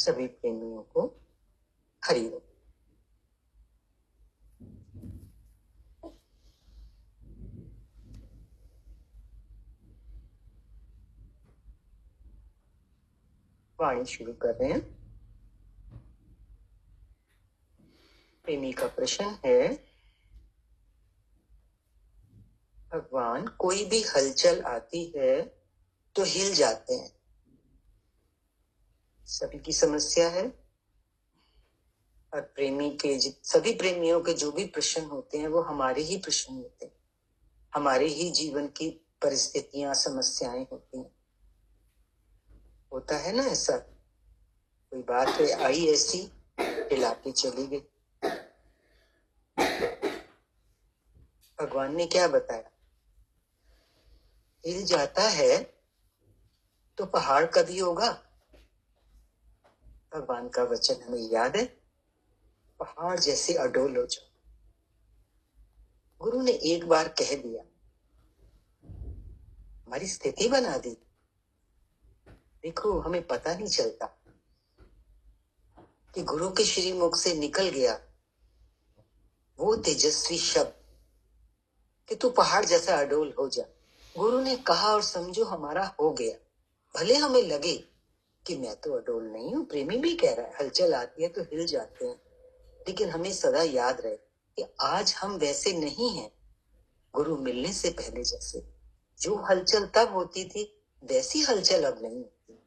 सभी प्रेमियों को हरि ओम। वाणी शुरू कर रहे हैं। प्रेमी का प्रश्न है, भगवान कोई भी हलचल आती है तो हिल जाते हैं, सभी की समस्या है। और प्रेमी के सभी प्रेमियों के जो भी प्रश्न होते हैं वो हमारे ही प्रश्न होते हैं, हमारे ही जीवन की परिस्थितियां समस्याएं होती हैं। होता है ना ऐसा, कोई बात है आई ऐसी हिला के चली गई। भगवान ने क्या बताया, हिल जाता है तो पहाड़ कभी होगा। भगवान का वचन हमें याद है, पहाड़ जैसे अडोल हो जाओ। गुरु ने एक बार कह दिया, हमारी स्थिति बना दी। देखो हमें पता नहीं चलता कि गुरु के श्री मुख से निकल गया वो तेजस्वी शब्द कि तू पहाड़ जैसा अडोल हो जा। गुरु ने कहा और समझो हमारा हो गया। भले हमें लगे कि मैं तो अडोल नहीं हूं, प्रेमी भी कह रहा है हलचल आती है तो हिल जाते हैं, लेकिन हमें सदा याद रहे कि आज हम वैसे नहीं हैं गुरु मिलने से पहले जैसे। जो हलचल तब होती थी वैसी हलचल अब नहीं होती।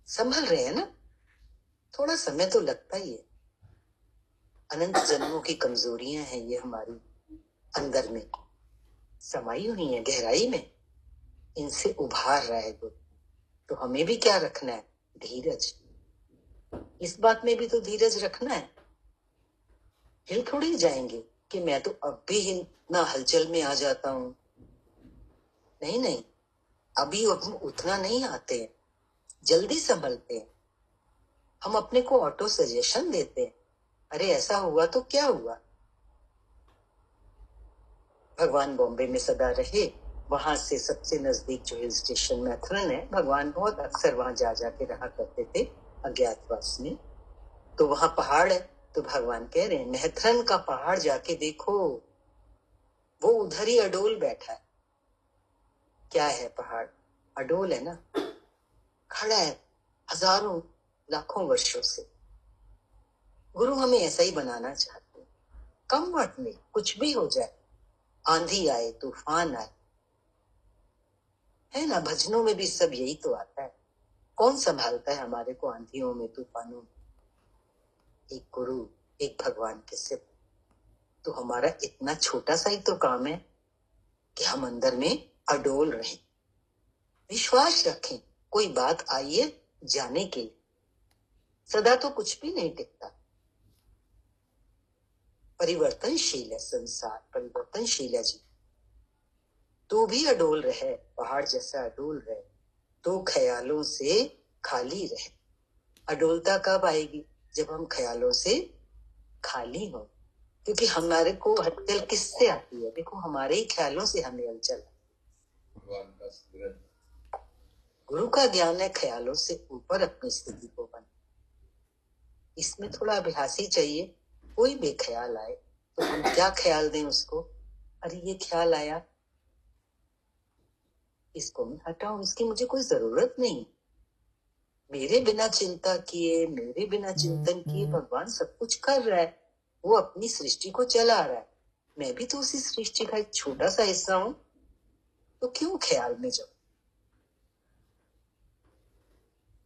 संभल रहे हैं ना, थोड़ा समय तो लगता ही है। अनंत जन्मों की कमजोरियां हैं ये हमारी, अंदर में समाई हुई है गहराई में, इनसे उभार रहा है गुरु। तो हमें भी क्या रखना है, धीरज। इस बात में भी तो धीरज रखना है। हिल थोड़ी जाएंगे कि मैं तो अब भी ना हलचल में आ जाता हूं। नहीं नहीं, अभी हम उतना नहीं आते हैं, जल्दी संभलते हैं। हम अपने को ऑटो सजेशन देते हैं, अरे ऐसा हुआ तो क्या हुआ। भगवान बॉम्बे में सदा रहे, वहां से सबसे नजदीक जो हिल स्टेशन मैथरन है, भगवान बहुत अक्सर वहां जा जाके रहा करते थे अज्ञातवास में। तो वहां पहाड़ है, तो भगवान कह रहे हैं मैथरन का पहाड़ जाके देखो, वो उधर ही अडोल बैठा है। क्या है पहाड़, अडोल है ना, खड़ा है हजारों लाखों वर्षों से। गुरु हमें ऐसा ही बनाना चाहते हैं। कम वक्त में कुछ भी हो जाए, आंधी आए तूफान आए, है ना, भजनों में भी सब यही तो आता है। कौन संभालता है हमारे को आंधियों में तूफानों में, एक गुरु, एक भगवान के सिर्फ। तो हमारा इतना छोटा सा ही तो काम है कि हम अंदर में अडोल रहें, विश्वास रखें। कोई बात आई है जाने के लिए, सदा तो कुछ भी नहीं टिकता। परिवर्तनशील है संसार, परिवर्तनशील है जी। तो भी अडोल रहे, पहाड़ जैसा अडोल रहे, तो ख्यालों से खाली रहे। अडोलता कब आएगी, जब हम ख्यालों से खाली हो। क्योंकि हमारे को हलचल किससे आती है, देखो हमारे ही ख्यालों से हमें हलचल। गुरु का ज्ञान है ख्यालों से ऊपर अपनी स्थिति को बना। इसमें थोड़ा अभ्यास ही चाहिए। कोई भी ख्याल आए तो हम क्या ख्याल दें उसको, अरे ये ख्याल आया, इसको मैं हटाऊं, इसकी मुझे कोई जरूरत नहीं। मेरे बिना चिंता किए, मेरे बिना चिंतन किए भगवान सब कुछ कर रहा है, वो अपनी सृष्टि को चला रहा है। मैं भी तो उसी सृष्टि का एक छोटा सा हिस्सा हूं, तो क्यों ख्याल में जाऊं।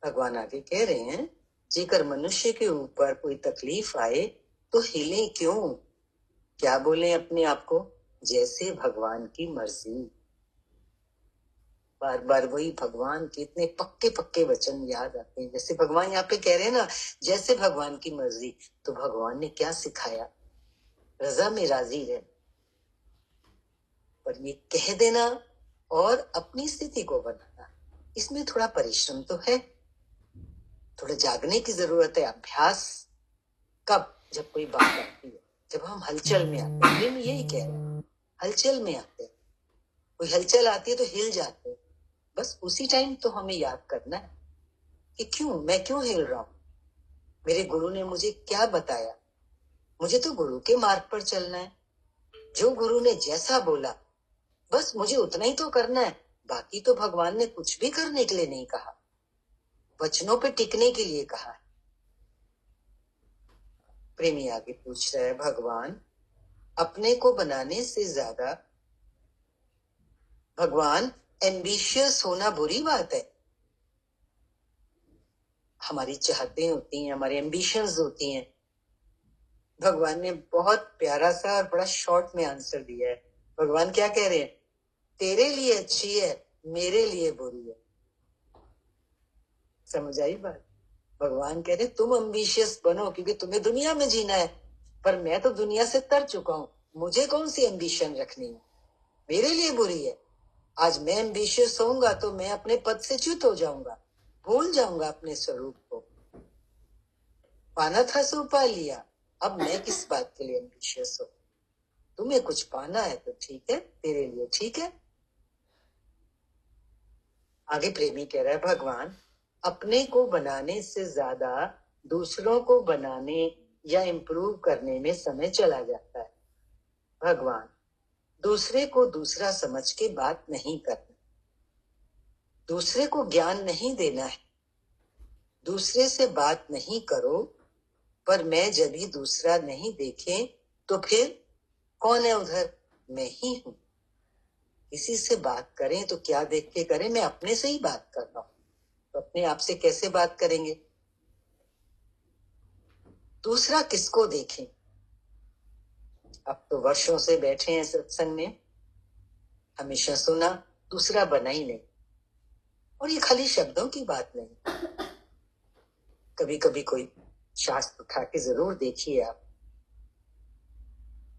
भगवान आगे कह रहे हैं, जेकर मनुष्य के ऊपर कोई तकलीफ आए तो हिले क्यों। क्या बोले अपने आप को, जैसे भगवान की मर्जी। बार बार वही भगवान के इतने पक्के पक्के वचन याद आते हैं। जैसे भगवान यहाँ पे कह रहे हैं ना, जैसे भगवान की मर्जी। तो भगवान ने क्या सिखाया, रजा में राजी रहे। पर ये कह देना और अपनी स्थिति को बनाना, इसमें थोड़ा परिश्रम तो है, थोड़ा जागने की जरूरत है, अभ्यास। कब, जब कोई बात आती है, जब हम हलचल में आते हैं। मैं यही कह रहा हूँ, हलचल में आते हैं, कोई हलचल आती है तो हिल जाते हैं। बस उसी टाइम तो हमें याद करना है कि क्यों, मैं क्यों हिल रहा हूं। मेरे गुरु ने मुझे क्या बताया, मुझे तो गुरु के मार्ग पर चलना है। जो गुरु ने जैसा बोला बस मुझे उतना ही तो करना है, बाकी तो भगवान ने कुछ भी करने के लिए नहीं कहा, वचनों पे टिकने के लिए कहा है। प्रेमी आगे पूछ रहा है, भगवान अपने को बनाने से ज्यादा भगवान एम्बिशियस होना बुरी बात है। हमारी चाहतें होती हैं, हमारी एम्बिशंस होती हैं। भगवान ने बहुत प्यारा सा और बड़ा शॉर्ट में आंसर दिया है। भगवान क्या कह रहे हैं, तेरे लिए अच्छी है, मेरे लिए बुरी है। समझ आई बात? भगवान कह रहे तुम एम्बिशियस बनो क्योंकि तुम्हें दुनिया में जीना है, पर मैं तो दुनिया से तर चुका हूं, मुझे कौन सी एम्बिशन रखनी है, मेरे लिए बुरी है। आज मैं एम्बिशियस होऊंगा तो मैं अपने पद से च्युत हो जाऊंगा, भूल जाऊंगा अपने स्वरूप को। पाना था सो पा लिया, अब मैं किस बात के लिए एम्बिशियस हूं। तुम्हें कुछ पाना है तो ठीक है, तेरे लिए ठीक है। आगे प्रेमी कह रहा है, भगवान अपने को बनाने से ज्यादा दूसरों को बनाने या इम्प्रूव करने में समय चला जाता है। भगवान दूसरे को दूसरा समझ के बात नहीं करना, दूसरे को ज्ञान नहीं देना है, दूसरे से बात नहीं करो, पर मैं जब भी दूसरा नहीं देखे तो फिर कौन है उधर, मैं ही हूं। किसी से बात करें तो क्या देख के करें, मैं अपने से ही बात कर रहा हूं, तो अपने आप से कैसे बात करेंगे। दूसरा किसको देखें। अब तो वर्षों से बैठे हैं सत्संग में, हमेशा सुना, दूसरा बना ही नहीं। और ये खाली शब्दों की बात नहीं, कभी कभी कोई शास्त्र उठा के जरूर देखिए आप,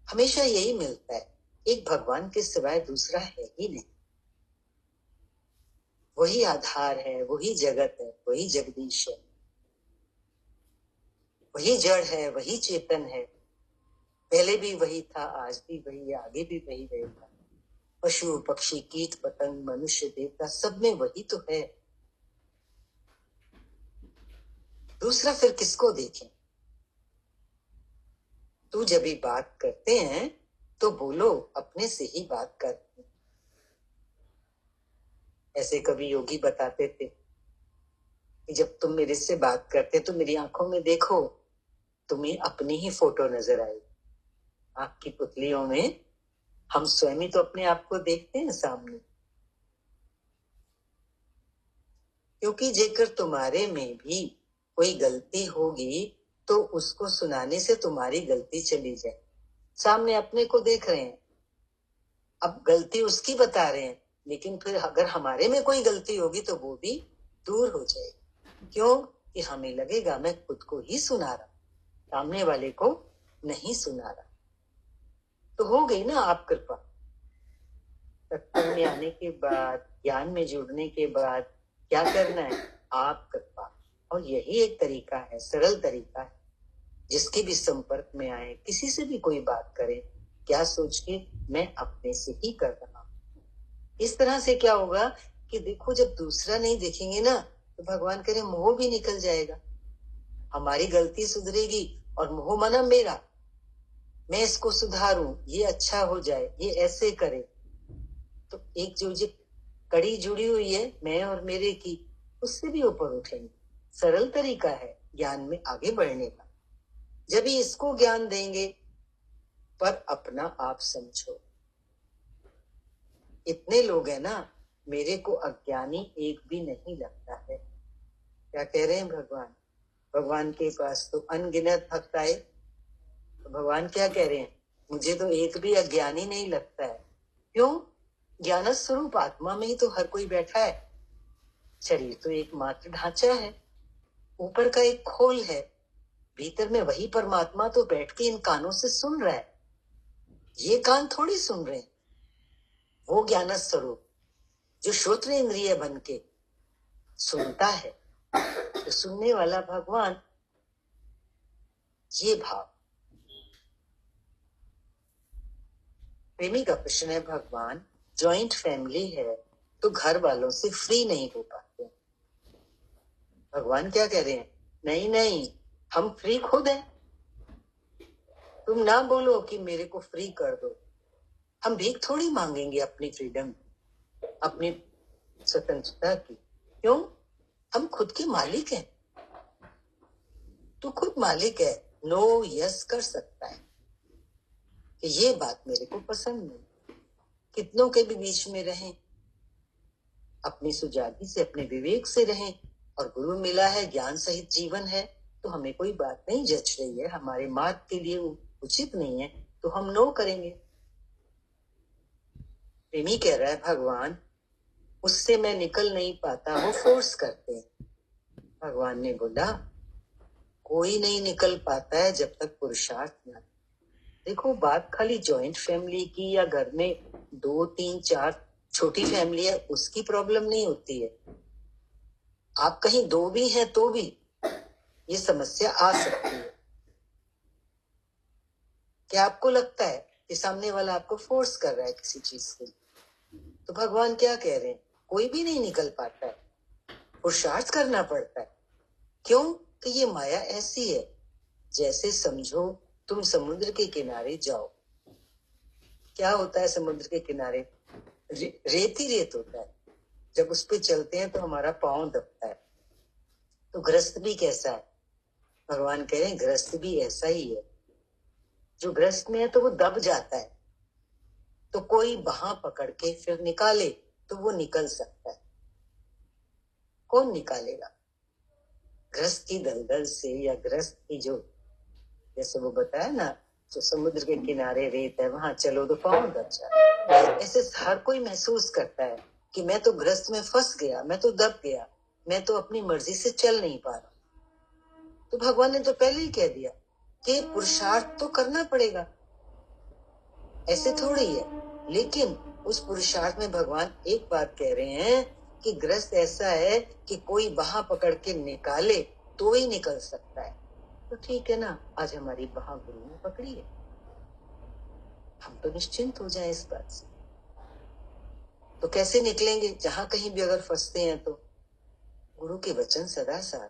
हमेशा यही मिलता है, एक भगवान के सिवाय दूसरा है ही नहीं। वही आधार है, वही जगत है, वही जगदीश है, वही जड़ है, वही चेतन है। पहले भी वही था, आज भी वही है, आगे भी वही रहेगा। पशु पक्षी कीट पतंग मनुष्य देवता सब में वही तो है। दूसरा फिर किसको देखें। तू जब भी बात करते हैं तो बोलो अपने से ही बात कर। ऐसे कभी योगी बताते थे कि जब तुम मेरे से बात करते तो मेरी आंखों में देखो, तुम्हें अपनी ही फोटो नजर आएगी। आपकी पुतलियों में हम स्वयं ही तो अपने आप को देखते हैं सामने। क्योंकि जेकर तुम्हारे में भी कोई गलती होगी तो उसको सुनाने से तुम्हारी गलती चली जाए। सामने अपने को देख रहे हैं, अब गलती उसकी बता रहे हैं, लेकिन फिर अगर हमारे में कोई गलती होगी तो वो भी दूर हो जाएगी। क्यों कि हमें लगेगा मैं खुद को ही सुना रहा, सामने वाले को नहीं सुना रहा। तो हो गई ना आप कृपा। सत्संग में आने के बाद, ज्ञान में जुड़ने के बाद क्या करना है, आप कृपा। और यही एक तरीका है, सरल तरीका है, जिसके भी संपर्क में आए, किसी से भी कोई बात करे, क्या सोच के मैं अपने से ही कर रहा हूं। इस तरह से क्या होगा कि देखो जब दूसरा नहीं देखेंगे ना तो भगवान करे मोह भी निकल जाएगा, हमारी गलती सुधरेगी और मोह माना मेरा, मैं इसको सुधारूं, ये अच्छा हो जाए, ये ऐसे करे। तो एक जो कड़ी जुड़ी हुई है मैं और मेरे की, उससे भी ऊपर उठेंगे। सरल तरीका है ज्ञान में आगे बढ़ने का। जब ही इसको ज्ञान देंगे, पर अपना आप समझो। इतने लोग हैं ना, मेरे को अज्ञानी एक भी नहीं लगता है। क्या कह रहे हैं भगवान, भगवान के पास तो अनगिनत भक्त आए, तो भगवान क्या कह रहे हैं, मुझे तो एक भी अज्ञानी नहीं लगता है। क्यों, ज्ञान स्वरूप आत्मा में ही तो हर कोई बैठा है। शरीर तो एक मात्र ढांचा है, ऊपर का एक खोल है, भीतर में वही परमात्मा तो बैठ के इन कानों से सुन रहा है। ये कान थोड़ी सुन रहे हैं, वो ज्ञान स्वरूप जो श्रोत्र इंद्रिय बन के सुनता है, तो सुनने वाला भगवान। ये भाव। प्रेमी का प्रश्न है, भगवान जॉइंट फैमिली है तो घर वालों से फ्री नहीं हो पाते। भगवान क्या कह रहे हैं, नहीं नहीं, हम फ्री खुद हैं। तुम ना बोलो कि मेरे को फ्री कर दो। हम भीख थोड़ी मांगेंगे अपनी फ्रीडम, अपनी स्वतंत्रता की। क्यों? हम खुद के मालिक हैं। तू खुद मालिक है, नो यस कर सकता है कि ये बात मेरे को पसंद नहीं। कितनों के भी बीच में रहें, अपनी सुजागी से, अपने विवेक से रहें, और गुरु मिला है, ज्ञान सहित जीवन है, तो हमें कोई बात नहीं जच रही है, हमारे मार्ग के लिए उचित नहीं है, तो हम नो करेंगे। प्रेमी कह रहा है भगवान उससे मैं निकल नहीं पाता, वो फोर्स करते हैं। भगवान ने बोला कोई नहीं निकल पाता है जब तक पुरुषार्थ ना। देखो, बात खाली जॉइंट फैमिली की या घर में 2, 3, 4 छोटी फैमिली है उसकी प्रॉब्लम नहीं होती है। आप कहीं 2 भी हैं तो भी ये समस्या आ सकती है। क्या आपको लगता है कि सामने वाला आपको फोर्स कर रहा है किसी चीज के लिए? तो भगवान क्या कह रहे हैं? कोई भी नहीं निकल पाता है, पुरुषार्थ करना पड़ता है। क्यों? कि ये माया ऐसी है। जैसे समझो तुम समुद्र के किनारे जाओ, क्या होता है समुद्र के किनारे? रेत ही रेत होता है। जब उस पे चलते हैं तो हमारा पांव दबता है। तो ग्रस्त भी कैसा है? भगवान कह रहे हैं ग्रस्त भी ऐसा ही है। जो ग्रस्त में है तो वो दब जाता है, तो कोई बांह पकड़ के फिर निकाले तो वो निकल सकता है। कौन निकालेगा? ग्रस्त की दलदल से, या ग्रस्त की जो, जैसे वो बताया ना, जो समुद्र के किनारे रेत है वहां चलो तो पांव दब जाता है। ऐसे हर कोई महसूस करता है कि मैं तो ग्रस्त में फंस गया, मैं तो दब गया, मैं तो अपनी मर्जी से चल नहीं पा रहा। तो भगवान ने तो पहले ही कह दिया कि पुरुषार्थ तो करना पड़ेगा, ऐसे थोड़ी है। लेकिन उस पुरुषार्थ में भगवान एक बात कह रहे हैं कि ग्रस्त ऐसा है कि कोई बांह पकड़ के निकाले तो ही निकल सकता है। तो ठीक है ना, आज हमारी बांह गुरु ने पकड़ी है, हम तो निश्चिंत हो जाए इस बात से। तो कैसे निकलेंगे? जहां कहीं भी अगर फंसते हैं तो गुरु के वचन सदा साथ,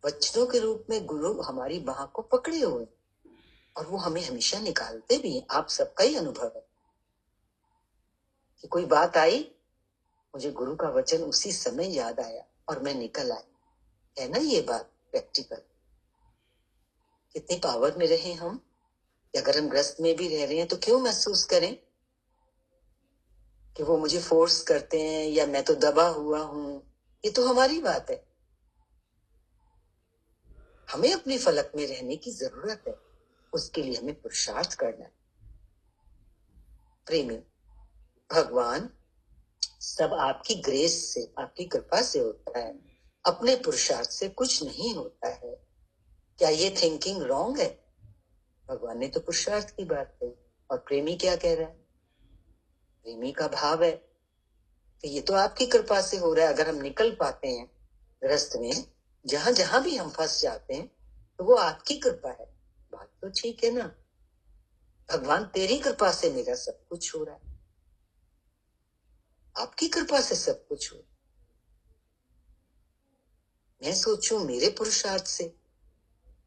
वचनों के रूप में गुरु हमारी बांह को पकड़े हुए, और वो हमें हमेशा निकालते भी हैं। आप सबका ही अनुभव है कि कोई बात आई, मुझे गुरु का वचन उसी समय याद आया और मैं निकल आई। है ना ये बात प्रैक्टिकल? कितनी पावर में रहे हम। अगर हम ग्रस्त में भी रह रहे हैं तो क्यों महसूस करें कि वो मुझे फोर्स करते हैं या मैं तो दबा हुआ हूं? ये तो हमारी बात है। हमें अपने फलक में रहने की जरूरत है, उसके लिए हमें पुरुषार्थ करना है। प्रेमी, भगवान सब आपकी ग्रेस से, आपकी कृपा से होता है, अपने पुरुषार्थ से कुछ नहीं होता है। क्या ये थिंकिंग रॉन्ग है? भगवान ने तो पुरुषार्थ की बात कही, और प्रेमी क्या कह रहा है? प्रेमी का भाव है कि ये तो आपकी कृपा से हो रहा है। अगर हम निकल पाते हैं ग्रस्त में, जहां जहां भी हम फंस जाते हैं, तो वो आपकी कृपा है। बात तो ठीक है ना? भगवान तेरी कृपा से मेरा सब कुछ हो रहा है, आपकी कृपा से सब कुछ हो। मैं सोचूं मेरे पुरुषार्थ से,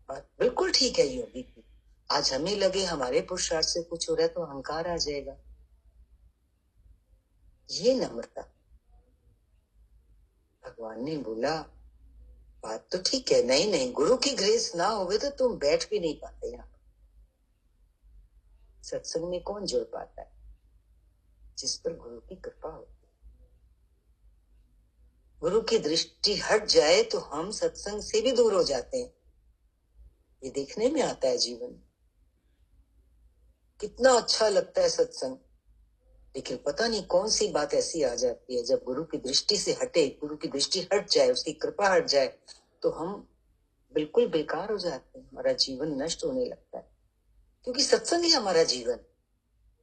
बात बिल्कुल ठीक है योगी की। आज हमें लगे हमारे पुरुषार्थ से कुछ हो रहा है तो अहंकार आ जाएगा। ये नम्रता। भगवान ने बोला बात तो ठीक है, नहीं नहीं, गुरु की ग्रेस ना होवे तो तुम बैठ भी नहीं पाते। यहाँ सत्संग में कौन जुड़ पाता है? जिस पर गुरु की कृपा होती है। गुरु की दृष्टि हट जाए तो हम सत्संग से भी दूर हो जाते हैं। ये देखने में आता है जीवन। कितना अच्छा लगता है सत्संग, लेकिन पता नहीं कौन सी बात ऐसी आ जाती है, जब गुरु की दृष्टि से हटे, गुरु की दृष्टि हट जाए, उसकी कृपा हट जाए, तो हम बिल्कुल बेकार हो जाते हैं। हमारा जीवन नष्ट होने लगता है, क्योंकि सत्संग ही हमारा जीवन।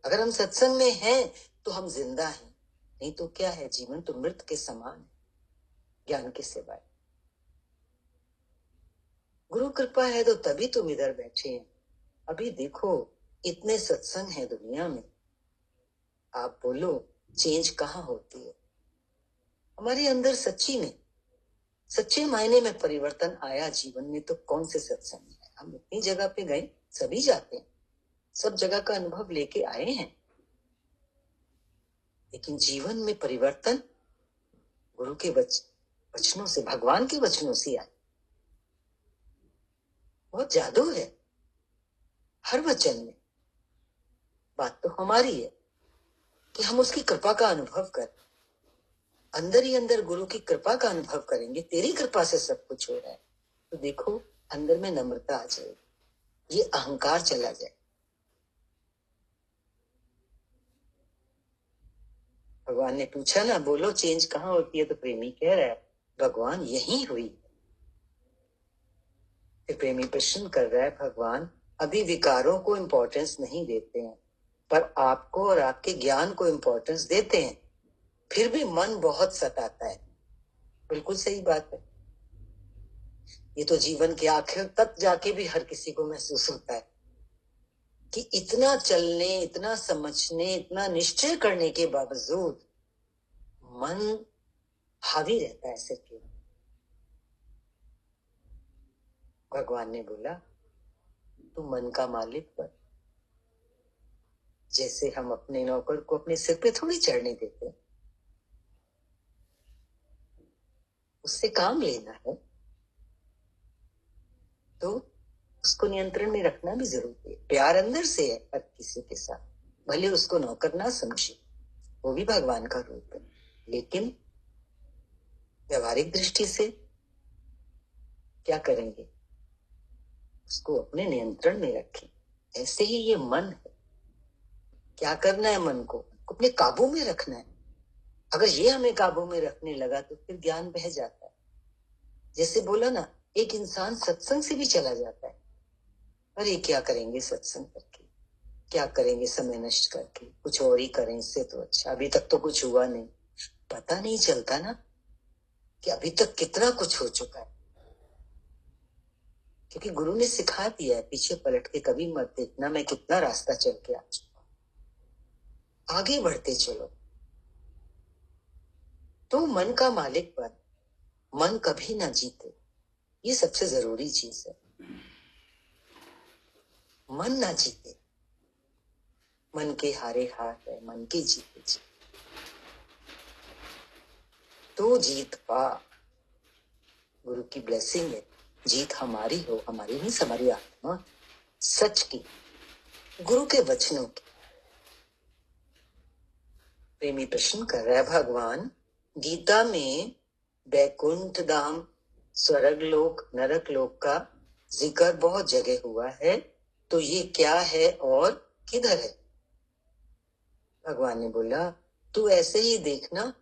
अगर हम सत्संग में हैं तो हम जिंदा हैं, नहीं तो क्या है? जीवन तो मृत के समान है, ज्ञान के सिवाय। गुरु कृपा है तो तभी तुम इधर बैठे हैं। अभी देखो इतने सत्संग है दुनिया में, आप बोलो चेंज कहाँ होती है? हमारे अंदर सच्ची में सच्चे मायने में परिवर्तन आया जीवन में तो कौन से सत्संग है। हम इतनी जगह पे गए, सभी जाते हैं, सब जगह का अनुभव लेके आए हैं, लेकिन जीवन में परिवर्तन गुरु के वचनों से, भगवान के वचनों से आए। बहुत जादू है हर वचन में। बात तो हमारी है कि हम उसकी कृपा का अनुभव करें, अंदर ही अंदर गुरु की कृपा का अनुभव करेंगे। तेरी कृपा से सब कुछ हो रहा है, तो देखो अंदर में नम्रता आ जाए, ये अहंकार चला जाए। भगवान ने पूछा ना, बोलो चेंज कहाँ होती है, तो प्रेमी कह रहा है भगवान यही हुई। फिर प्रेमी प्रश्न कर रहा है, भगवान अभी विकारों को इंपॉर्टेंस नहीं देते हैं, पर आपको और आपके ज्ञान को इंपॉर्टेंस देते हैं, फिर भी मन बहुत सताता है। बिल्कुल सही बात है। ये तो जीवन के आखिर तक जाके भी हर किसी को महसूस होता है कि इतना चलने, इतना समझने, इतना निश्चय करने के बावजूद मन हावी रहता है सिर के। भगवान ने बोला तू मन का मालिक बन। जैसे हम अपने नौकर को अपने सिर पे थोड़ी चढ़ने देते, उससे काम लेना है तो उसको नियंत्रण में रखना भी जरूरी है। प्यार अंदर से है हर किसी के साथ, भले उसको नौकर ना समझे, वो भी भगवान का रूप है, लेकिन व्यवहारिक दृष्टि से क्या करेंगे, उसको अपने नियंत्रण में रखें। ऐसे ही ये मन है, क्या करना है, मन को अपने काबू में रखना है। अगर ये हमें काबू में रखने लगा तो फिर ज्ञान बह जाता है। जैसे बोला ना, एक इंसान सत्संग से भी चला जाता है, अरे क्या करेंगे सत्संग करके, क्या करेंगे समय नष्ट करके, कुछ और ही करें इससे तो अच्छा, अभी तक तो कुछ हुआ नहीं। पता नहीं चलता ना कि अभी तक कितना कुछ हो चुका है, क्योंकि गुरु ने सिखा दिया है पीछे पलट के कभी मत देखना, मैं कितना रास्ता चल के आ चुका, आगे बढ़ते चलो। तो मन का मालिक बन, मन कभी ना जीते, ये सबसे जरूरी चीज है। मन ना जीते, मन के हारे हार है, मन के जीते जीते तो जीत पा। गुरु की ब्लेसिंग है, जीत हमारी हो, हमारी नहीं, हमारी आत्मा सच की, गुरु के वचनों की। प्रेमी प्रश्न कर रहा है, भगवान गीता में बैकुंठ धाम, स्वर्ग लोक, नरक लोक का जिक्र बहुत जगह हुआ है, तो ये क्या है और किधर है। भगवान ने बोला तू ऐसे ही देखना,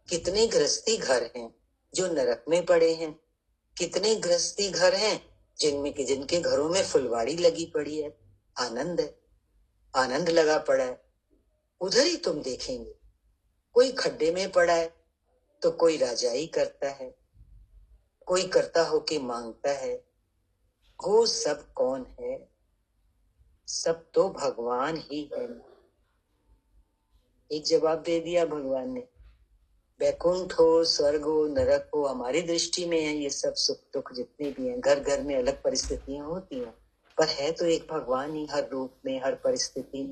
कितने गृहस्थी घर हैं जो नरक में पड़े हैं, कितने गृहस्थी घर हैं जिनमें कि जिनके घरों में फुलवाड़ी लगी पड़ी है, आनंद है, आनंद लगा पड़ा है। उधर ही तुम देखेंगे, कोई खड्डे में पड़ा है तो कोई राजाई करता है, कोई करता होके मांगता है। वो सब कौन है, सब तो भगवान ही है। एक जवाब दे दिया भगवान ने, बैकुंठ हो, स्वर्ग हो, नरक हो, हमारी दृष्टि में है ये सब सुख दुख जितने भी हैं, घर घर में अलग परिस्थितियां होती हैं, पर है तो एक भगवान ही, हर रूप में, हर परिस्थिति।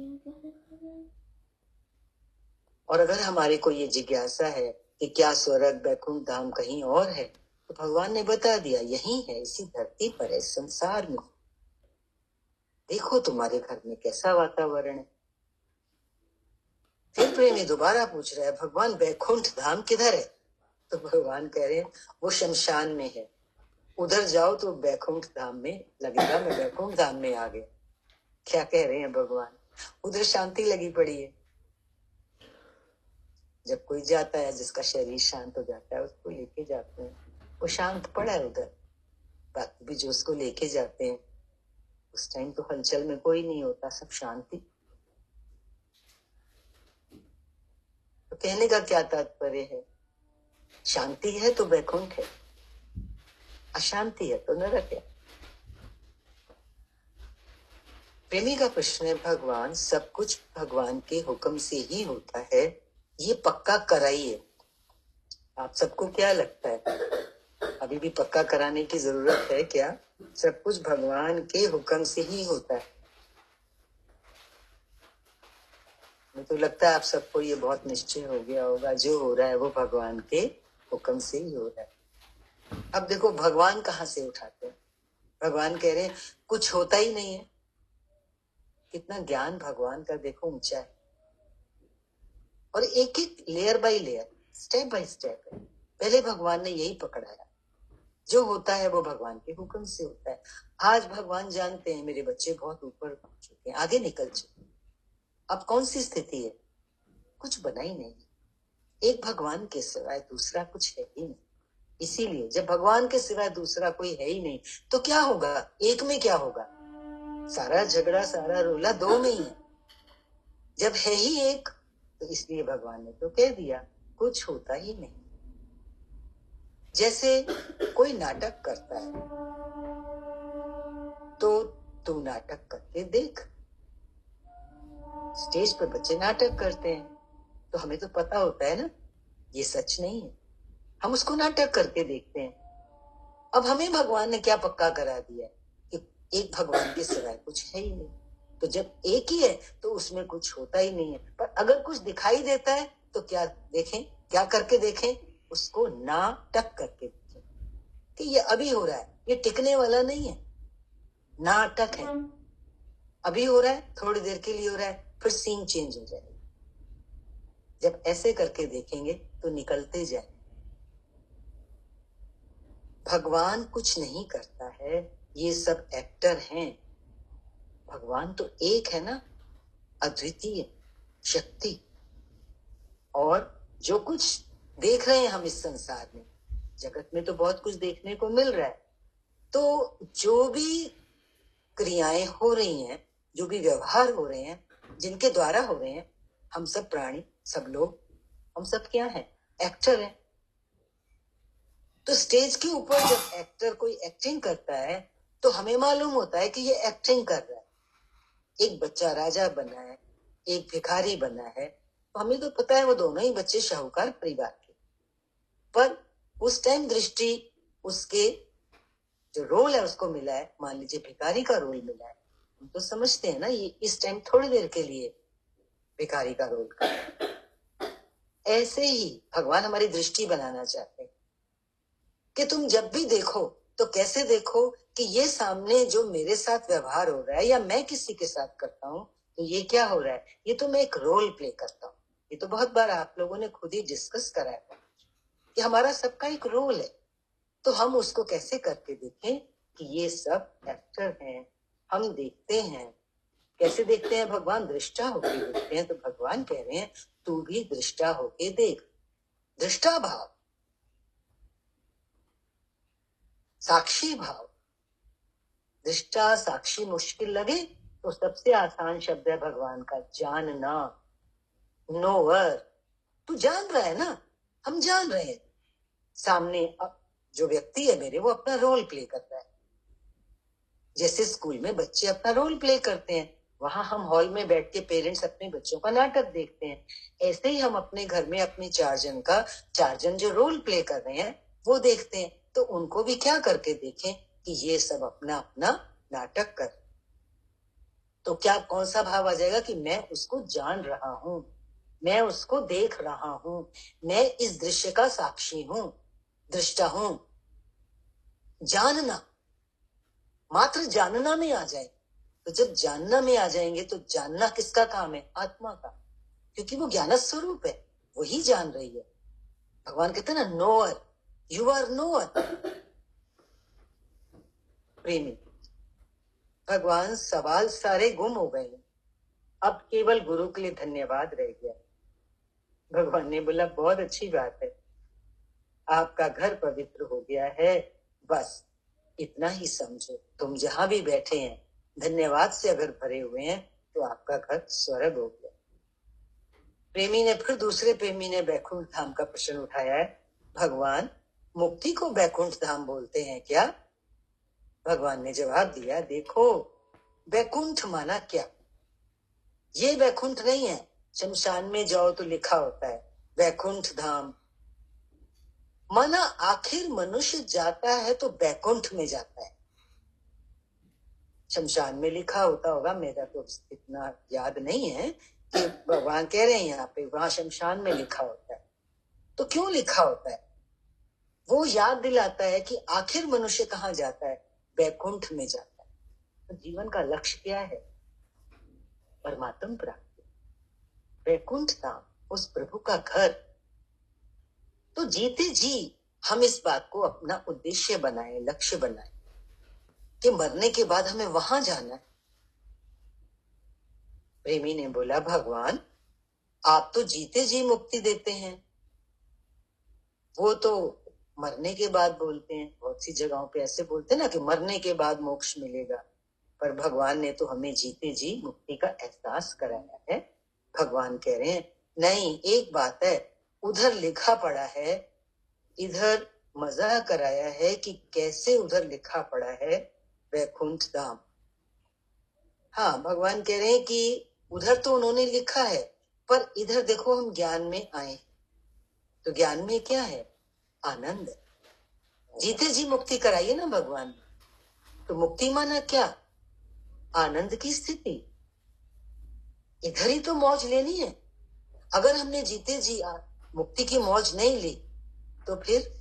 और अगर हमारे को ये जिज्ञासा है कि क्या स्वर्ग बैकुंठ धाम कहीं और है, तो भगवान ने बता दिया यही है, इसी धरती पर है, संसार में। देखो तुम्हारे घर में कैसा वातावरण है। फिर प्रेमी दोबारा पूछ रहा है, भगवान बैकुंठ धाम किधर है। तो भगवान कह रहे हैं वो शमशान में है, उधर जाओ तो बैकुंठ धाम में लगेगा, मैं बैकुंठ धाम में आ गया। क्या कह रहे हैं भगवान, उधर शांति लगी पड़ी है। जब कोई जाता है जिसका शरीर शांत हो जाता है, उसको लेके जाते हैं, वो शांत पड़ा है उधर। बाकी भी जो उसको लेके जाते हैं उस टाइम तो हलचल में कोई नहीं होता, सब शांति। तो कहने का क्या तात्पर्य है, शांति है तो बैकुंठ है, अशांति है तो नरक है। प्रेमी का प्रश्न है, भगवान सब कुछ भगवान के हुक्म से ही होता है, ये पक्का कराइए। आप सबको क्या लगता है अभी भी पक्का कराने की जरूरत है क्या? सब कुछ भगवान के हुक्म से ही होता है। मुझे तो लगता है आप सबको ये बहुत निश्चय हो गया होगा, जो हो रहा है वो भगवान के हुक्म से ही हो रहा है। अब देखो भगवान कहाँ से उठाते हैं? भगवान कह रहे हैं कुछ होता ही नहीं है। कितना ज्ञान भगवान का देखो ऊंचा है, और एक एक layer by layer, step by step है। पहले भगवान ने यही पकड़ाया, जो होता है वो भगवान के हुक्म से होता है। आज भगवान जानते हैं मेरे बच्चे बहुत ऊपर पहुंच चुके हैं, आगे निकल चुके हैं। अब कौन सी स्थिति है? कुछ बना ही नहीं, एक भगवान के सिवाय दूसरा कुछ है ही नहीं। इसीलिए जब भगवान के सिवाय दूसरा कोई है ही नहीं, तो क्या होगा? एक में क्या होगा? सारा झगड़ा सारा रोला दो में ही है। जब है ही एक, तो इसलिए भगवान ने तो कह दिया कुछ होता ही नहीं। जैसे कोई नाटक करता है, तो तू नाटक करके देख। स्टेज पर बच्चे नाटक करते हैं, तो हमें तो पता होता है ना ये सच नहीं है, हम उसको नाटक करके देखते हैं। अब हमें भगवान ने क्या पक्का करा दिया कि एक भगवान के सिवाय कुछ है ही नहीं। तो जब एक ही है तो उसमें कुछ होता ही नहीं है। पर अगर कुछ दिखाई देता है तो क्या देखें, क्या करके देखें? उसको नाटक करके देखें कि ये अभी हो रहा है, ये टिकने वाला नहीं है, नाटक है। अभी हो रहा है, थोड़ी देर के लिए हो रहा है, फिर सीन चेंज हो जाएगा। जब ऐसे करके देखेंगे तो निकलते जाए। भगवान कुछ नहीं करता है, ये सब एक्टर हैं। भगवान तो एक है ना, अद्वितीय शक्ति। और जो कुछ देख रहे हैं हम इस संसार में, जगत में तो बहुत कुछ देखने को मिल रहा है। तो जो भी क्रियाएं हो रही हैं, जो भी व्यवहार हो रहे हैं, जिनके द्वारा हो रहे हैं, हम सब प्राणी, सब लोग, हम सब क्या हैं? एक्टर हैं। तो स्टेज के ऊपर जब एक्टर कोई एक्टिंग करता है, तो हमें मालूम होता है कि ये एक्टिंग कर रहा है। एक बच्चा राजा बना है, एक भिखारी बना है, तो हमें तो पता है वो दोनों ही बच्चे शाहूकार परिवार के। पर उस टाइम दृष्टि उसके जो रोल है उसको मिला है, मान लीजिए भिखारी का रोल मिला है, हम तो समझते हैं ना ये इस टाइम थोड़ी देर के लिए भिखारी का रोल कर रहा है। ऐसे ही भगवान हमारी दृष्टि बनाना चाहते हैं कि तुम जब भी देखो तो कैसे देखो कि ये सामने जो मेरे साथ व्यवहार हो रहा है या मैं किसी के साथ करता हूँ, तो ये क्या हो रहा है? ये तो मैं एक रोल प्ले करता हूँ। ये तो बहुत बार आप लोगों ने खुद ही डिस्कस करा है कि हमारा सबका एक रोल है। तो हम उसको कैसे करके देखें कि ये सब एक्टर हैं, हम देखते हैं। कैसे देखते हैं? भगवान दृष्टा होके देखते हैं। तो भगवान कह रहे हैं तू भी दृष्टा होके देख। दृष्टा भाव, साक्षी भाव। दृष्टा साक्षी मुश्किल लगे तो सबसे आसान शब्द है भगवान का जानना, नोवर। तू जान रहा है ना, हम जान रहे हैं। सामने जो व्यक्ति है मेरे, वो अपना रोल प्ले करता है। जैसे स्कूल में बच्चे अपना रोल प्ले करते हैं, वहां हम हॉल में बैठ के पेरेंट्स अपने बच्चों का नाटक देखते हैं। ऐसे ही हम अपने घर में अपने चारजन जो रोल प्ले कर रहे हैं वो देखते हैं। तो उनको भी क्या करके देखें कि ये सब अपना अपना नाटक कर। तो क्या कौन सा भाव आ जाएगा कि मैं उसको जान रहा हूं, मैं उसको देख रहा हूं, मैं इस दृश्य का साक्षी हूं, दृष्टा हूं। जानना, मात्र जानना में आ जाए। तो जब जानना में आ जाएंगे तो जानना किसका काम है? आत्मा का, क्योंकि वो ज्ञान स्वरूप है, वही जान रही है। भगवान कहते हैं ना, नोअर, यू आर नोअर। प्रेमी भगवान, सवाल सारे गुम हो गए, अब केवल गुरु के लिए धन्यवाद रह गया। भगवान ने बोला बहुत अच्छी बात है, आपका घर पवित्र हो गया है, बस इतना ही समझो। तुम जहां भी बैठे हैं, धन्यवाद से अगर भरे हुए हैं तो आपका घर स्वर्ग हो गया। प्रेमी ने फिर दूसरे प्रेमी ने बैकुंठ धाम का प्रश्न उठाया है, भगवान मुक्ति को बैकुंठ धाम बोलते हैं क्या? भगवान ने जवाब दिया, देखो बैकुंठ माना क्या, ये बैकुंठ नहीं है। शमशान में जाओ तो लिखा होता है बैकुंठ धाम, माना आखिर मनुष्य जाता है तो बैकुंठ में जाता है। शमशान में लिखा होता होगा, मेरा तो इतना याद नहीं है कि भगवान कह रहे हैं यहाँ पे वहां शमशान में लिखा होता है। तो क्यों लिखा होता है? वो याद दिलाता है कि आखिर मनुष्य कहाँ जाता है, बैकुंठ में जाता है। तो जीवन का लक्ष्य क्या है? परमात्म प्राप्ति, बैकुंठ धाम, उस प्रभु का घर। तो जीते जी हम इस बात को अपना उद्देश्य बनाए, लक्ष्य बनाए कि मरने के बाद हमें वहां जाना है। प्रेमी ने बोला, भगवान आप तो जीते जी मुक्ति देते हैं, वो तो मरने के बाद बोलते हैं। बहुत सी जगहों पे ऐसे बोलते हैं ना कि मरने के बाद मोक्ष मिलेगा, पर भगवान ने तो हमें जीते जी मुक्ति का एहसास कराया है। भगवान कह रहे हैं नहीं, एक बात है, उधर लिखा पड़ा है, इधर मजा कराया है कि कैसे उधर लिखा पड़ा है वैकुंठ धाम। हाँ, भगवान कह रहे हैं कि उधर तो उन्होंने लिखा है, पर इधर देखो हम ज्ञान में आए। तो ज्ञान में क्या है? आनंद। जीते जी मुक्ति कराइए ना भगवान। तो मुक्ति माना क्या? आनंद की स्थिति। इधर ही तो मौज लेनी है। अगर हमने जीते जी मुक्ति की मौज नहीं ली तो फिर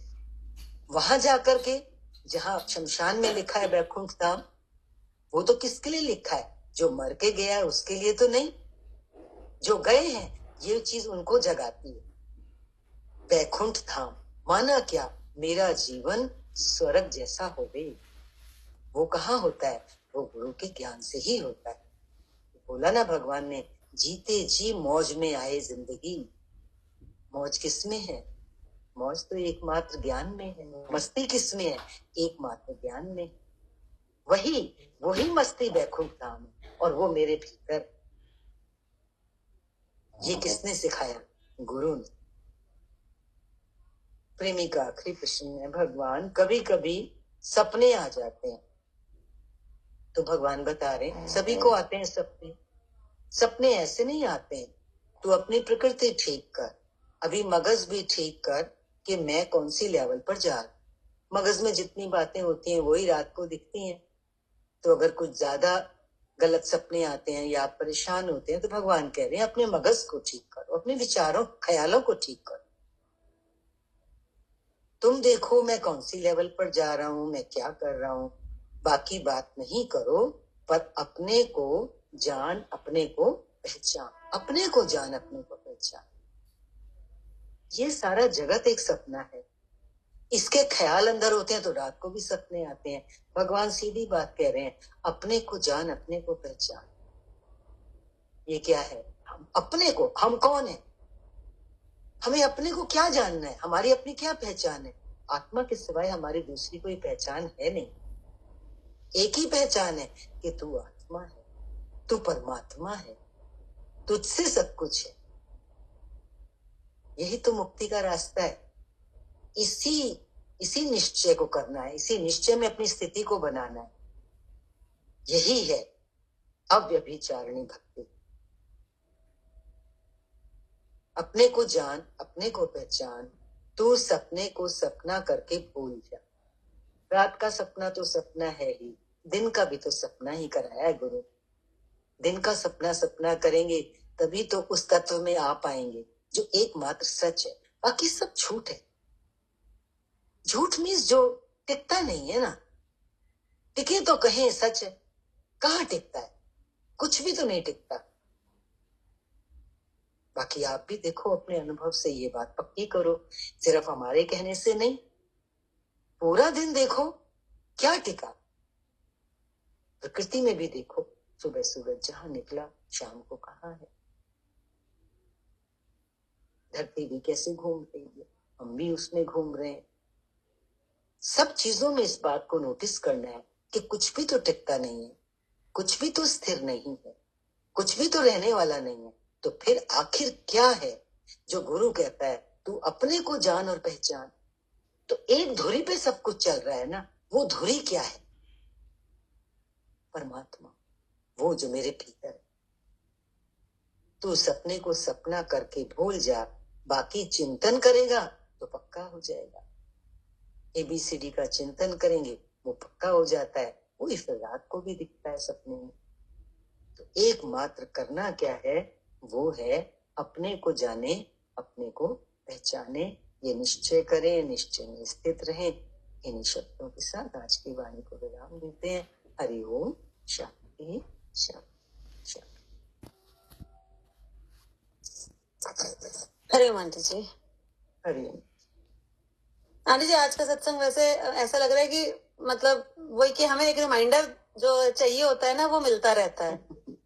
वहां जाकर के जहां शमशान में लिखा है वैकुंठ धाम, वो तो किसके लिए लिखा है? जो मर के गया है उसके लिए तो नहीं। जो गए हैं ये चीज उनको जगाती है। वैकुंठ धाम माना क्या? मेरा जीवन स्वर्ग जैसा हो गई। वो कहाँ होता है? वो गुरु के ज्ञान से ही होता है। बोला ना भगवान ने, जीते जी मौज में आए जिंदगी। मौज किसमें है? मौज तो एकमात्र ज्ञान में है। मस्ती किसमें है? एकमात्र ज्ञान में। वही मस्ती वैकुंठ धाम है, और वो मेरे भीतर। ये किसने सिखाया? गुरु ने। प्रेमी का आखिरी प्रश्न है, भगवान कभी कभी सपने आ जाते हैं। तो भगवान बता रहे हैं सभी को आते हैं सपने। सपने ऐसे नहीं आते हैं, तू अपनी प्रकृति ठीक कर, अभी मगज भी ठीक कर कि मैं कौन सी लेवल पर जा रहा। मगज में जितनी बातें होती हैं वही रात को दिखती हैं। तो अगर कुछ ज्यादा गलत सपने आते हैं या आप परेशान होते हैं तो भगवान कह रहे हैं अपने मगज को ठीक करो, अपने विचारों ख्यालों को ठीक करो। तुम देखो मैं कौन सी लेवल पर जा रहा हूं, मैं क्या कर रहा हूं। बाकी बात नहीं करो, पर अपने को जान, अपने को पहचान। अपने को जान, अपने को पहचान। ये सारा जगत एक सपना है। इसके ख्याल अंदर होते हैं तो रात को भी सपने आते हैं। भगवान सीधी बात कह रहे हैं, अपने को जान, अपने को पहचान। ये क्या है? हम अपने को, हम कौन है? हमें अपने को क्या जानना है? हमारी अपनी क्या पहचान है? आत्मा के सिवाय हमारी दूसरी कोई पहचान है नहीं। एक ही पहचान है कि तू आत्मा है, तू परमात्मा है, तुझसे सब कुछ है। यही तो मुक्ति का रास्ता है। इसी निश्चय को करना है, इसी निश्चय में अपनी स्थिति को बनाना है। यही है अव्यभिचारिणी भक्ति। अपने को जान, अपने को पहचान। तू सपने को सपना करके भूल जा। रात का सपना तो सपना है ही, दिन का भी तो सपना ही कराया है गुरु। दिन का सपना सपना करेंगे तभी तो उस तत्व में आ पाएंगे जो एकमात्र सच है। बाकी सब झूठ है। झूठ मीन्स जो टिकता नहीं है ना। टिके तो कहें सच है, कहाँ टिकता है? कुछ भी तो नहीं टिकता। बाकी आप भी देखो, अपने अनुभव से ये बात पक्की करो, सिर्फ हमारे कहने से नहीं। पूरा दिन देखो क्या टिका। प्रकृति में भी देखो, सुबह सूरज जहां निकला शाम को कहाँ है। धरती भी कैसे घूम रही है, हम भी उसमें घूम रहे हैं। सब चीजों में इस बात को नोटिस करना है कि कुछ भी तो टिकता नहीं है, कुछ भी तो स्थिर नहीं है, कुछ भी तो रहने वाला नहीं है। तो फिर आखिर क्या है जो गुरु कहता है तू अपने को जान और पहचान। तो एक धुरी पे सब कुछ चल रहा है ना। वो धुरी क्या है? परमात्मा, वो जो मेरे भीतर है। तू सपने को सपना करके भूल जा, बाकी चिंतन करेगा तो पक्का हो जाएगा। ABCD का चिंतन करेंगे, वो पक्का हो जाता है। वो इस रात को भी दिखता है सपने में। तो एकमात्र करना क्या है, वो है अपने को जाने, अपने को पहचाने, ये निश्चय करें, निश्चय में स्थित रहें। इन शब्दों के साथ आज की वाणी को विराम देते हैं। हरि ओम, शांति शांति शांति। हरे ओम आंटी जी। हरि ओम। आंटी जी, आज का सत्संग वैसे ऐसा लग रहा है कि मतलब वही कि हमें एक रिमाइंडर जो चाहिए होता है ना, वो मिलता रहता है।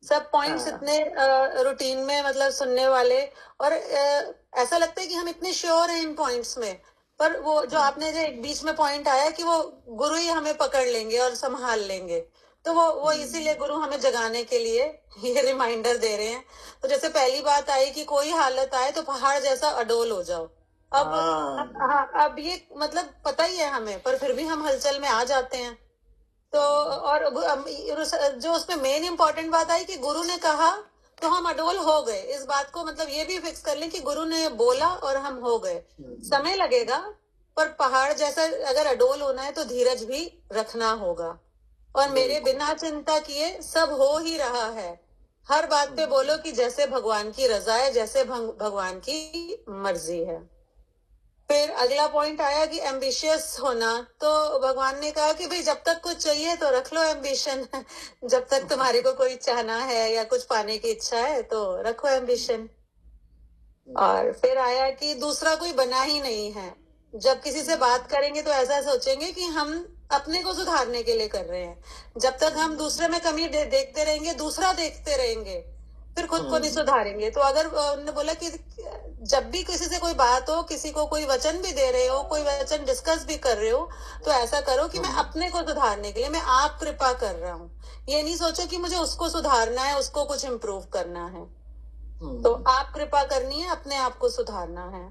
सब पॉइंट्स हाँ। इतने रूटीन में मतलब सुनने वाले, और ऐसा लगता है कि हम इतने श्योर हैं इन पॉइंट्स में, पर वो जो आपने जो एक बीच में पॉइंट आया कि वो गुरु ही हमें पकड़ लेंगे और संभाल लेंगे, तो वो इसीलिए गुरु हमें जगाने के लिए ये रिमाइंडर दे रहे हैं। तो जैसे पहली बात आई कि कोई हालत आए तो पहाड़ जैसा अडोल हो जाओ। अब ये मतलब पता ही है हमें, पर फिर भी हम हलचल में आ जाते हैं। तो और जो उसमें मेन इम्पोर्टेंट बात आई कि गुरु ने कहा तो हम अडोल हो गए। इस बात को मतलब ये भी फिक्स कर लें कि गुरु ने बोला और हम हो गए। समय लगेगा, पर पहाड़ जैसा अगर अडोल होना है तो धीरज भी रखना होगा। और मेरे बिना चिंता किए सब हो ही रहा है। हर बात पे बोलो कि जैसे भगवान की रजा है, जैसे भगवान की मर्जी है। फिर अगला पॉइंट आया कि एम्बिशियस होना, तो भगवान ने कहा कि भाई जब तक कुछ चाहिए तो रख लो एम्बिशन जब तक तुम्हारे को कोई चाहना है या कुछ पाने की इच्छा है तो रखो एम्बिशन। और फिर आया कि दूसरा कोई बना ही नहीं है। जब किसी से बात करेंगे तो ऐसा सोचेंगे कि हम अपने को सुधारने के लिए कर रहे हैं। जब तक हम दूसरे में कमी देखते रहेंगे, दूसरा देखते रहेंगे, फिर खुद को नहीं सुधारेंगे। तो अगर उन्होंने बोला कि जब भी किसी से कोई बात हो, किसी को कोई वचन भी दे रहे हो, कोई वचन डिस्कस भी कर रहे हो, तो ऐसा करो कि मैं अपने को सुधारने के लिए मैं आप कृपा कर रहा हूँ। ये नहीं सोचो कि मुझे उसको सुधारना है, उसको कुछ इम्प्रूव करना है। तो आप कृपा करनी है, अपने आप को सुधारना है।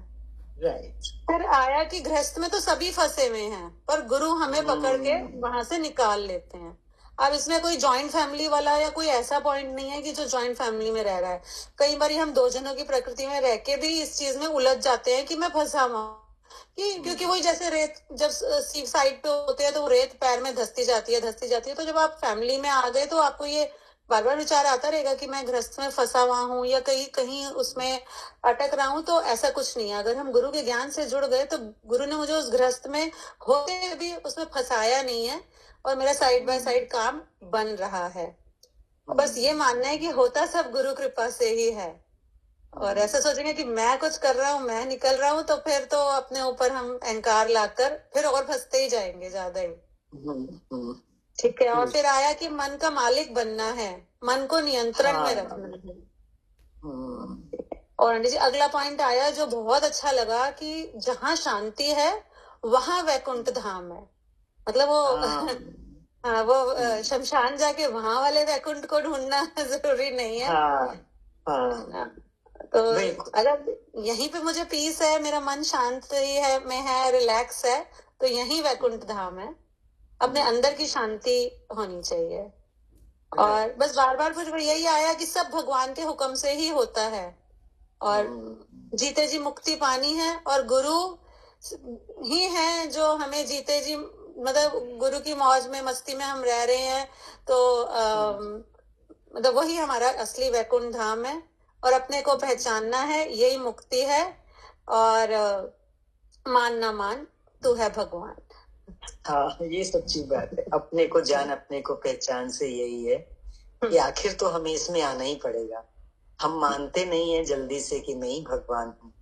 राइट। फिर आया कि गृहस्थ में तो सभी फंसे हुए हैं, पर गुरु हमें पकड़ के वहां से निकाल लेते हैं। अब इसमें कोई जॉइंट फैमिली वाला या कोई ऐसा पॉइंट नहीं है कि जो जॉइंट फैमिली में रह रहा है। कई बार हम दो जनों की प्रकृति में रह के भी इस चीज में उलझ जाते हैं कि मैं फंसा हुआ क्योंकि वही जैसे रेत जब सी साइड पे होते हैं तो रेत पैर में धसती जाती है। तो जब आप फैमिली में आ गए तो आपको ये बार बार विचार आता रहेगा कि मैं गृहस्थ में फंसा हुआ हूँ या कहीं कहीं उसमें अटक रहा हूँ। तो ऐसा कुछ नहीं है। अगर हम गुरु के ज्ञान से जुड़ गए तो गुरु ने मुझे उस गृहस्थ में होते हुए भी उसमें फंसाया नहीं है, और मेरा साइड बाय साइड काम बन रहा है। बस ये मानना है कि होता सब गुरु कृपा से ही है। और ऐसा सोचेंगे कि मैं कुछ कर रहा हूँ, मैं निकल रहा हूँ, तो फिर तो अपने ऊपर हम अहंकार लाकर फिर और फंसते ही जाएंगे ज्यादा ही। ठीक है। और फिर आया कि मन का मालिक बनना है, मन को नियंत्रण में रखना है। और आंटी जी अगला पॉइंट आया जो बहुत अच्छा लगा कि जहाँ शांति है वहां वैकुंठ धाम है। मतलब वो हाँ वो शमशान जाके वहां वाले वैकुंठ को ढूंढना जरूरी नहीं है। तो अगर यहीं पे मुझे पीस है, मेरा मन शांत ही है, में है, रिलैक्स है, तो यही वैकुंठ धाम है। अपने अंदर की शांति होनी चाहिए। और बस बार बार फिर यही आया कि सब भगवान के हुक्म से ही होता है, और जीते जी मुक्ति पानी है, और गुरु ही है जो हमें जीते जी मतलब गुरु की मौज में मस्ती में हम रह रहे हैं। तो मतलब वही हमारा असली वैकुंठ धाम है, और अपने को पहचानना है, यही मुक्ति है। और मान ना मान तू है भगवान। हाँ, ये सच्ची बात है। अपने को जान, अपने को पहचान से यही है कि आखिर तो हमें इसमें आना ही पड़ेगा। हम मानते नहीं है जल्दी से कि मैं ही भगवान हूँ,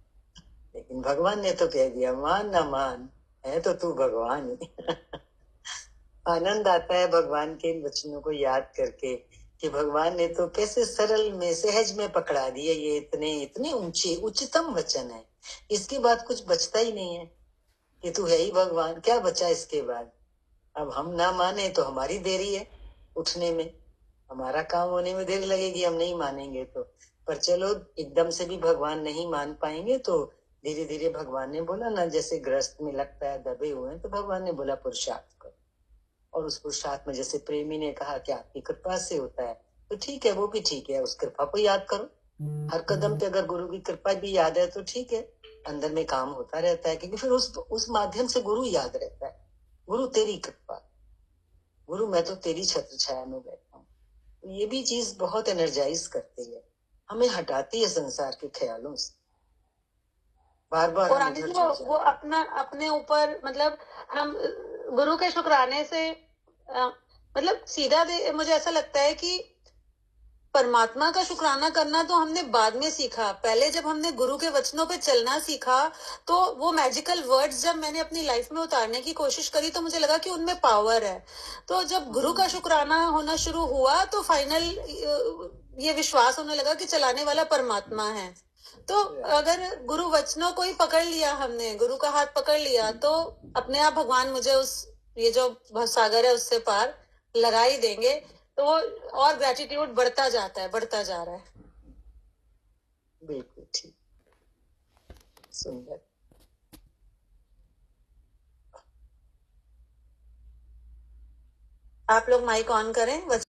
लेकिन भगवान ने तो कह दिया मान ना मान, है तो तू भगवान ही। आनंद आता है भगवान के इन वचनों को याद करके कि भगवान ने तो कैसे सरल में सहज में पकड़ा दिए। ये इतने इतने ऊंचे उच्चतम वचन है, इसके बाद कुछ बचता ही नहीं है कि तू है ही भगवान। क्या बचा इसके बाद? अब हम ना माने तो हमारी देरी है उठने में, हमारा काम होने में देर लगेगी हम नहीं मानेंगे तो। पर चलो, एकदम से भी भगवान नहीं मान पाएंगे तो धीरे धीरे भगवान ने बोला ना, जैसे गृहस्थ में लगता है दबे हुए हैं, तो भगवान ने बोला पुरुषार्थ करो। और उस पुरुषार्थ में जैसे प्रेमी ने कहा कि आपकी कृपा से होता है, तो ठीक है, वो भी ठीक है, उस कृपा को याद करो। हर कदम पे अगर गुरु की कृपा भी याद है तो ठीक है, अंदर में काम होता रहता है, क्योंकि फिर उस माध्यम से गुरु याद रहता है। गुरु तेरी कृपा, गुरु मैं तो तेरी छत्र छाया में बैठा हूँ। तो ये भी चीज बहुत एनर्जाइज करती है, हमें हटाती है संसार के ख्यालों से। बार बार और हम आंटी उधर जी वो अपने ऊपर मतलब हम गुरु के शुक्राने से मतलब सीधा मुझे ऐसा लगता है कि परमात्मा का शुक्राना करना तो हमने बाद में सीखा। पहले जब हमने गुरु के वचनों पे चलना सीखा तो वो मैजिकल वर्ड्स जब मैंने अपनी लाइफ में उतारने की कोशिश करी तो मुझे लगा कि उनमें पावर है। तो जब गुरु का शुक्राना होना शुरू हुआ तो फाइनल ये विश्वास होने लगा कि चलाने वाला परमात्मा है। तो अगर गुरु वचनों को ही पकड़ लिया, हमने गुरु का हाथ पकड़ लिया, तो अपने आप भगवान मुझे उस ये जो भवसागर है उससे पार लगा ही देंगे। तो वो और ग्रेटिट्यूड बढ़ता जाता है, बढ़ता जा रहा है। बिल्कुल ठीक, सुंदर। आप लोग माइक ऑन करें।